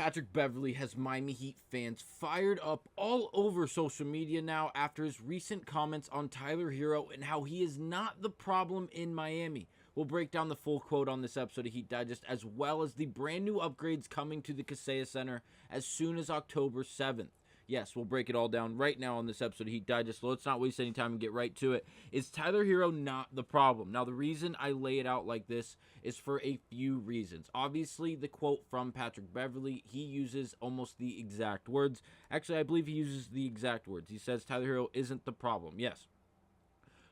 Patrick Beverley has Miami Heat fans fired up all over social media now after his recent comments on Tyler Herro and how he is not the problem in Miami. We'll break down the full quote on this episode of Heat Digest, as well as the brand new upgrades coming to the Kaseya Center as soon as October 7th. Yes, we'll break it all down right now on this episode of Heat Digest, so let's not waste any time and get right to it. Is Tyler Herro not the problem? Now, the reason I lay it out like this is for a few reasons. Obviously, the quote from Patrick Beverley, he uses almost the exact words. Actually, I believe he uses the exact words. He says Tyler Herro isn't the problem. Yes.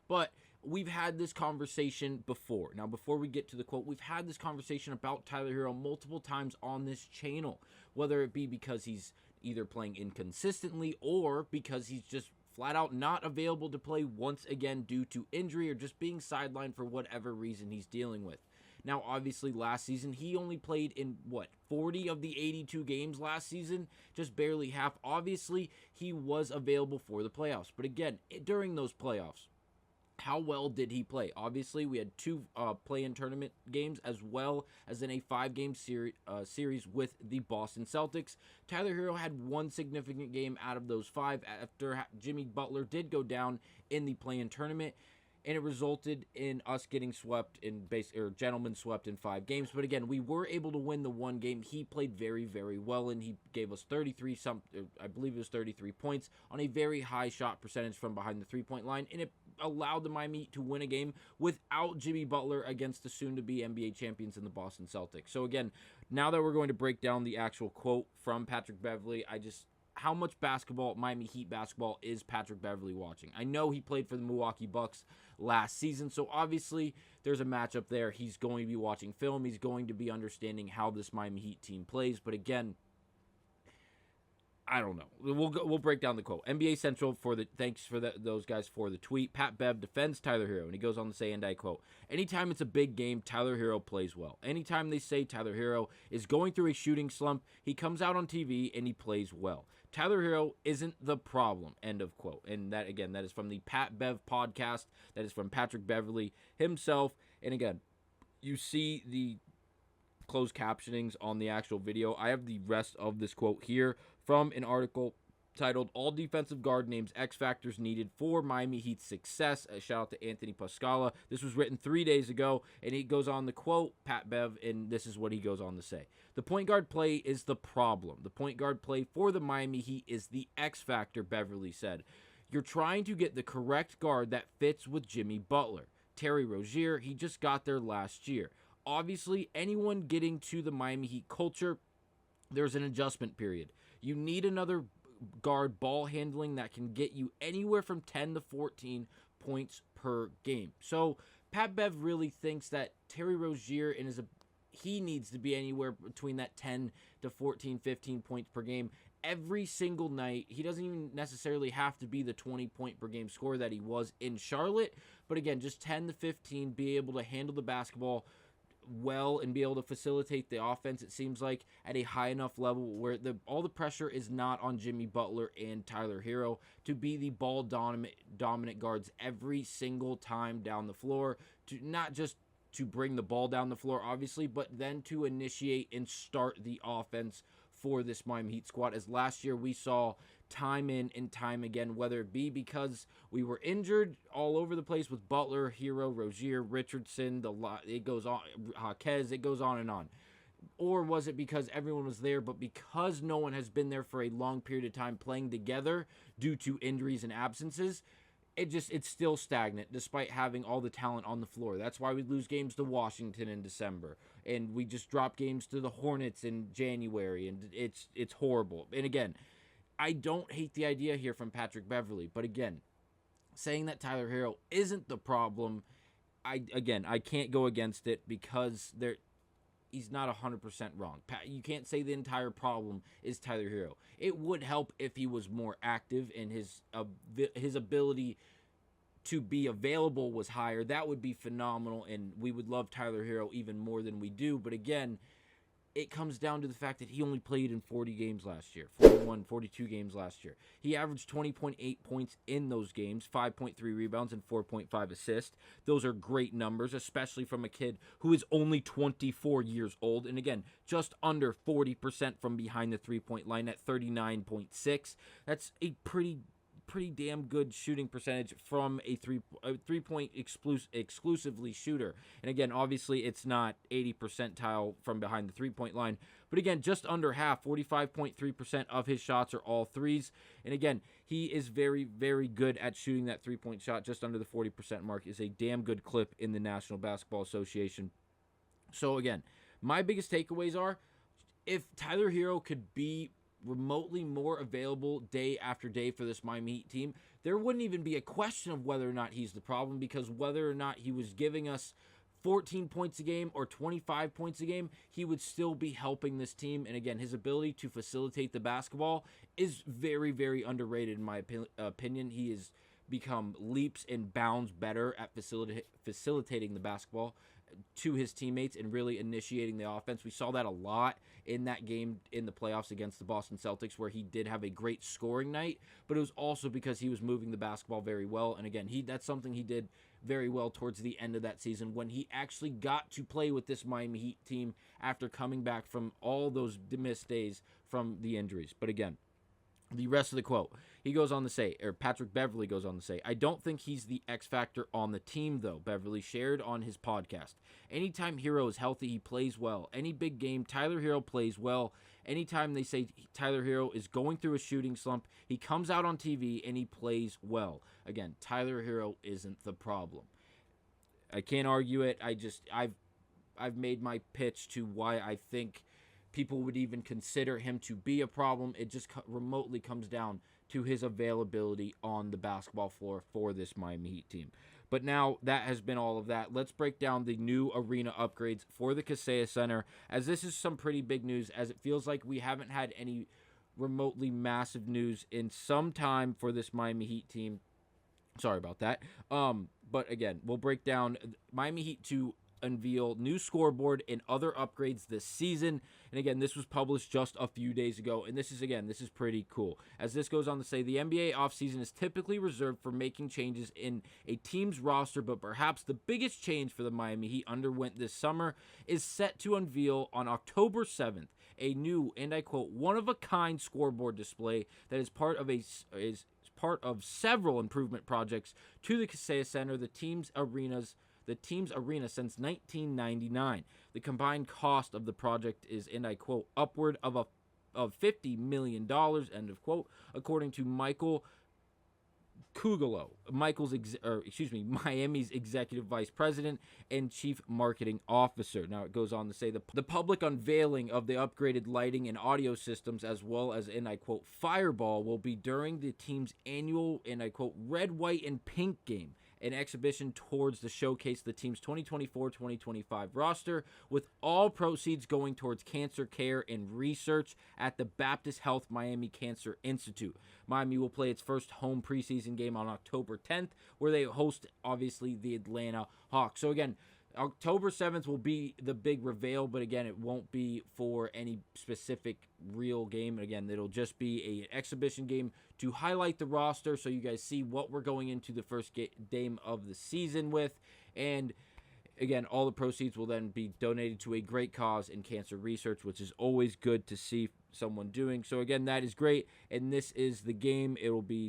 But we've had this conversation before. Now, before we get to the quote, we've had this conversation about Tyler Herro multiple times on this channel, whether it be because he's either playing inconsistently or because he's just flat out not available to play once again due to injury or just being sidelined for whatever reason he's dealing with. Now, obviously, last season, he only played in, 40 of the 82 games last season? Just barely half. Obviously, he was available for the playoffs. But again, during those playoffs, how well did he play? Obviously, we had two play-in tournament games as well as in a 5-game series with the Boston Celtics. Tyler Herro had one significant game out of those 5 after Jimmy Butler did go down in the play-in tournament, and it resulted in us getting swept in gentlemen swept in 5 games. But again, we were able to win the one game. He played very, very well, and he gave us 33 points on a very high shot percentage from behind the 3-point line, and it allowed the Miami Heat to win a game without Jimmy Butler against the soon-to-be NBA champions in the Boston Celtics. So again, now that we're going to break down the actual quote from Patrick Beverley, how much basketball, Miami Heat basketball, is Patrick Beverley watching? I know he played for the Milwaukee Bucks last season, so obviously there's a matchup there. He's going to be watching film. He's going to be understanding how this Miami Heat team plays. But again, I don't know. We'll break down the quote. NBA Central thanks for those guys for the tweet. Pat Bev defends Tyler Herro, and he goes on to say, and I quote, "Anytime it's a big game, Tyler Herro plays well. Anytime they say Tyler Herro is going through a shooting slump, he comes out on TV and he plays well. Tyler Herro isn't the problem." End of quote. And that, again, that is from the Pat Bev podcast. That is from Patrick Beverley himself. And again, you see the closed captionings on the actual video. I have the rest of this quote here from an article titled "All Defensive Guard Names X Factors Needed for Miami Heat's Success." A shout out to Anthony Pascala. This was written 3 days ago, and he goes on to quote Pat Bev, and this is what he goes on to say. "The point guard play is the problem. The point guard play for the Miami Heat is the X factor," Beverley said. "You're trying to get the correct guard that fits with Jimmy Butler. Terry Rozier, he just got there last year. Obviously, anyone getting to the Miami Heat culture, there's an adjustment period. You need another guard ball handling that can get you anywhere from 10 to 14 points per game." So Pat Bev really thinks that Terry Rozier he needs to be anywhere between that 10 to 14, 15 points per game every single night. He doesn't even necessarily have to be the 20-point per game scorer that he was in Charlotte, but again, just 10 to 15, be able to handle the basketball well and be able to facilitate the offense, it seems like, at a high enough level where all the pressure is not on Jimmy Butler and Tyler Herro to be the ball dominant guards every single time down the floor, to not just to bring the ball down the floor, obviously, but then to initiate and start the offense for this Miami Heat squad. As last year we saw time in and time again, whether it be because we were injured all over the place with Butler, Herro, Rozier, Richardson, it goes on, Jaquez, it goes on and on. Or was it because everyone was there, but because no one has been there for a long period of time playing together due to injuries and absences, it's still stagnant despite having all the talent on the floor. That's why we lose games to Washington in December, and we just drop games to the Hornets in January, and it's horrible. And again, I don't hate the idea here from Patrick Beverley, but again, saying that Tyler Herro isn't the problem, I can't go against it because he's not 100% wrong. You can't say the entire problem is Tyler Herro. It would help if he was more active and his ability to be available was higher. That would be phenomenal, and we would love Tyler Herro even more than we do. But again, it comes down to the fact that he only played in 40 games last year, 41, 42 games last year. He averaged 20.8 points in those games, 5.3 rebounds, and 4.5 assists. Those are great numbers, especially from a kid who is only 24 years old. And again, just under 40% from behind the three-point line at 39.6. That's a pretty damn good shooting percentage from a three-point exclusively shooter. And again, obviously it's not 80 percentile from behind the three-point line, but again, just under half, 45.3% of his shots are all threes. And again, he is very, very good at shooting that three-point shot. Just under the 40% mark is a damn good clip in the National Basketball Association. So again, my biggest takeaways are, if Tyler Herro could be remotely more available day after day for this Miami Heat team, there wouldn't even be a question of whether or not he's the problem, because whether or not he was giving us 14 points a game or 25 points a game, he would still be helping this team. And again, his ability to facilitate the basketball is very, very underrated in my opinion. He has become leaps and bounds better at facilitating the basketball to his teammates and really initiating the offense. We saw that a lot in that game in the playoffs against the Boston Celtics, where he did have a great scoring night, but it was also because he was moving the basketball very well. And again, that's something he did very well towards the end of that season, when he actually got to play with this Miami Heat team after coming back from all those missed days from the injuries. But again, the rest of the quote, he goes on to say, or Patrick Beverley goes on to say, "I don't think he's the X factor on the team, though," Beverley shared on his podcast. "Anytime Herro is healthy, he plays well. Any big game, Tyler Herro plays well. Anytime they say Tyler Herro is going through a shooting slump, he comes out on TV and he plays well." Again, Tyler Herro isn't the problem. I can't argue it. I've made my pitch to why I think people would even consider him to be a problem. It just remotely comes down to his availability on the basketball floor for this Miami Heat team. But now that has been all of that. Let's break down the new arena upgrades for the Kaseya Center, as this is some pretty big news, as it feels like we haven't had any remotely massive news in some time for this Miami Heat team. Sorry about that. But again, we'll break down Miami Heat to unveil new scoreboard and other upgrades this season. And again, this was published just a few days ago, and this is pretty cool. As this goes on to say, the NBA offseason is typically reserved for making changes in a team's roster, but perhaps the biggest change for the Miami Heat underwent this summer is set to unveil on October 7th a new, and I quote, "one-of-a-kind scoreboard display that is part of several improvement projects to the Kaseya Center, the team's arena since 1999. The combined cost of the project is, and I quote, upward of $50 million, end of quote, according to Michael Kugolo, Miami's executive vice president and chief marketing officer. Now it goes on to say the public unveiling of the upgraded lighting and audio systems, as well as, and I quote, Fireball, will be during the team's annual, and I quote, red, white, and pink game, an exhibition towards the showcase the team's 2024-2025 roster, with all proceeds going towards cancer care and research at the Baptist Health Miami Cancer Institute. Miami will play its first home preseason game on October 10th, where they host, obviously, the Atlanta Hawks. So again, October 7th will be the big reveal, but again, it won't be for any specific real game. Again, it'll just be an exhibition game to highlight the roster so you guys see what we're going into the first game of the season with. And again, all the proceeds will then be donated to a great cause in cancer research, which is always good to see someone doing. So again, that is great. And this is the game.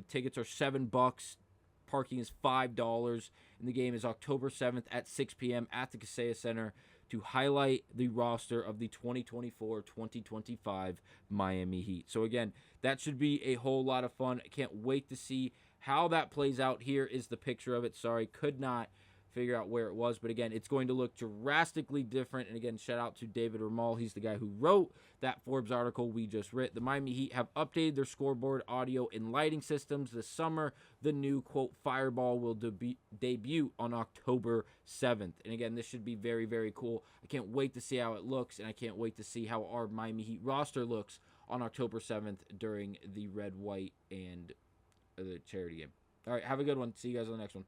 Tickets are $7. Parking is $5, and the game is October 7th at 6 p.m. at the Kaseya Center to highlight the roster of the 2024-2025 Miami Heat. So again, that should be a whole lot of fun. I can't wait to see how that plays out. Here is the picture of it. Sorry, could not figure out where it was, but again, it's going to look drastically different. And again, shout out to David Ramal. He's the guy who wrote that Forbes article we just read. The Miami Heat have updated their scoreboard, audio, and lighting systems this summer. The new, quote, Fireball will debut on October 7th. And again, this should be very, very cool. I can't wait to see how it looks, and I can't wait to see how our Miami Heat roster looks on October 7th during the red, white, and the charity game. All right, have a good one. See you guys on the next one.